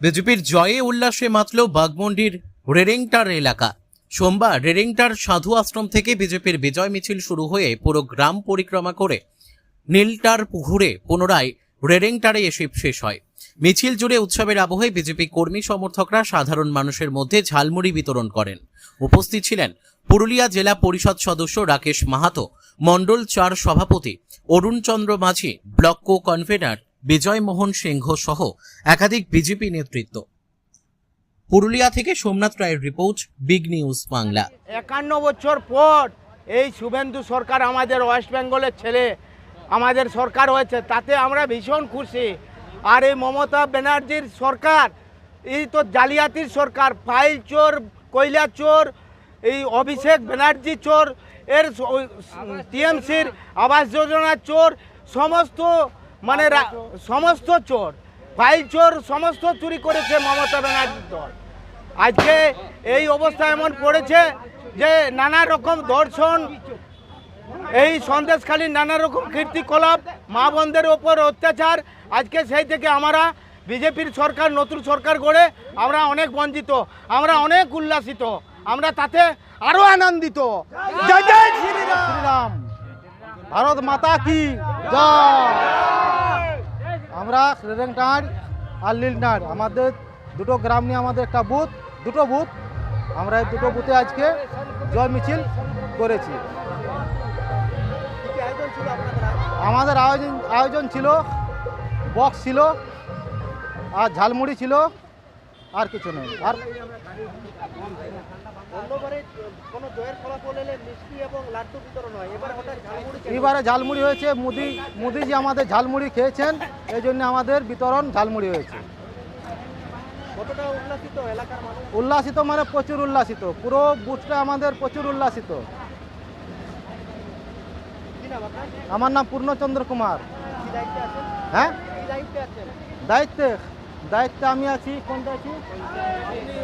বিজেপির জয়ে উল্লাসে মাতল বাগমুন্ডির রেরেংটার এলাকা। সোমবার রেরেংটার সাধু আশ্রম থেকে বিজেপির বিজয় মিছিল শুরু হয়ে পুরো গ্রাম পরিক্রমা করে নীলটার ঘুরে পুনরায় রেরেংটারে এসে শেষ হয়। মিছিল জুড়ে উৎসবের আবহে বিজেপি কর্মী সমর্থকরা সাধারণ মানুষের মধ্যে ঝালমুড়ি বিতরণ করেন। উপস্থিত ছিলেন পুরুলিয়া জেলা পরিষদ সদস্য রাকেশ মাহাতো, মণ্ডল 4 সভাপতি অরুণ চন্দ্র মাঝি, ব্লক কো কনভেনার বিজয় মোহন সিংহ সহ একাধিক বিজেপি নেতৃত্ব। পুরুলিয়া থেকে সোমনাথ রায়ের রিপোর্ট, বিগ নিউজ বাংলা। 51 বছর পর এই শুভেন্দু সরকার আমাদের ওয়েস্ট বেঙ্গলের ছেলে আমাদের সরকার হয়েছে, তাতে আমরা ভীষণ খুশি। আর এই মমতা ব্যানার্জির সরকার, এই তো জালিয়াতির সরকার, ফাইল চোর, কয়লা চোর, এই অভিষেক ব্যানার্জি চোর, এর টিএমসির আবাস যোজনার চোর, সমস্ত মানে সমস্ত চোর, ফাইল চোর, সমস্ত চুরি করেছে মমতা ব্যানার্জির দল। আজকে এই অবস্থা এমন পড়েছে যে নানা রকম ধর্ষণ, এই সন্দেশখালীর নানা রকম কীর্তিকলাপ, মা বোনদের ওপর অত্যাচার। আজকে সেই থেকে আমরা বিজেপির সরকার, নতুন সরকার গড়ে আমরা অনেক বঞ্চিত, আমরা অনেক উল্লাসিত, আমরা তাতে আরো আনন্দিত। জয় জয় শ্রীরাম, ভারত মাতা কি জয়। আমরা রেরেংটার আর নীলটার, আমাদের দুটো গ্রাম নিয়ে আমাদের একটা বুথ, দুটো বুথ, আমরা এই দুটো বুথে আজকে জয় মিছিল করেছি। আমাদের আয়োজন ছিল, বক্স ছিল আর ঝালমুড়ি ছিল, আর কিছু নেই। আর এবারে ঝালমুড়ি হয়েছে, মোদিজি আমাদের ঝালমুড়ি খেয়েছেন, এই জন্য আমাদের বিতরণ ঝালমুড়ি হয়েছে। উল্লাসিত মানে প্রচুর উল্লাসিত, পুরো বুথটা আমাদের প্রচুর উল্লাসিত। আমার নাম পূর্ণচন্দ্র কুমার। হ্যাঁ, দায়িত্বে আমি আছি। কোনটা আছি?